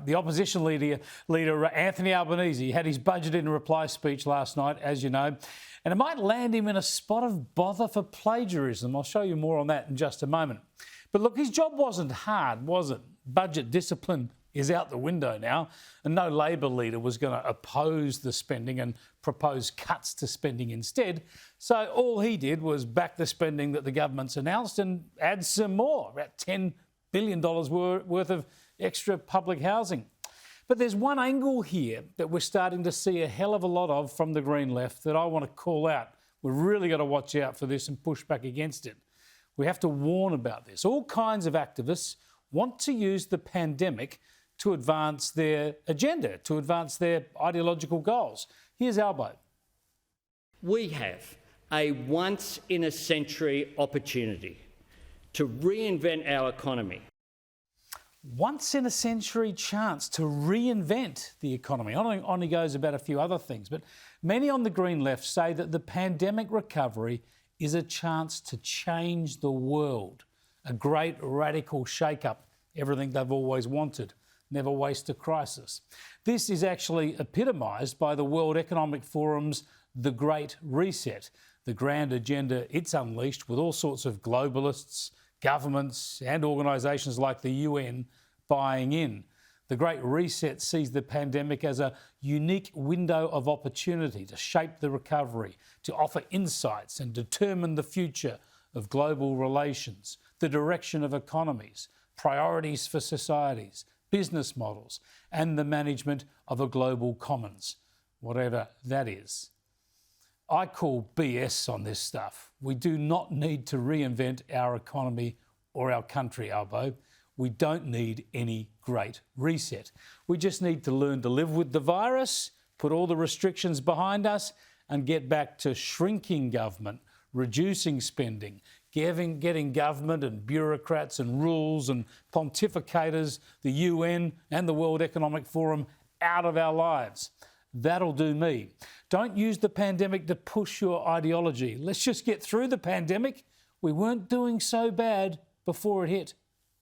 The opposition leader Anthony Albanese had his budget in reply speech last night, as you know, and it might land him in a spot of bother for plagiarism. I'll show you more on that in just a moment. But look, his job wasn't hard, was it? Budget discipline is out the window now, and no Labor leader was going to oppose the spending and propose cuts to spending instead. So all he did was back the spending that the government's announced and add some more, about $10 billion worth of extra public housing. But there's one angle here that we're starting to see a hell of a lot of from the Green left that I want to call out. We've really got to watch out for this and push back against it. We have to warn about this. All kinds of activists want to use the pandemic to advance their agenda, to advance their ideological goals. Here's Albo. We have a once-in-a-century opportunity to reinvent our economy. Once-in-a-century chance to reinvent the economy. On he goes about a few other things, but many on the Green left say that the pandemic recovery is a chance to change the world, a great radical shake-up, everything they've always wanted. Never waste a crisis. This is actually epitomised by the World Economic Forum's The Great Reset, the grand agenda it's unleashed with all sorts of globalists, governments and organisations like the UN buying in. The Great Reset sees the pandemic as a unique window of opportunity to shape the recovery, to offer insights and determine the future of global relations, the direction of economies, priorities for societies, business models and the management of a global commons, whatever that is. I call BS on this stuff. We do not need to reinvent our economy or our country, Albo. We don't need any great reset. We just need to learn to live with the virus, put all the restrictions behind us and get back to shrinking government, reducing spending, getting government and bureaucrats and rules and pontificators, the UN and the World Economic Forum out of our lives. That'll do me. Don't use the pandemic to push your ideology. Let's just get through the pandemic. We weren't doing so bad before it hit.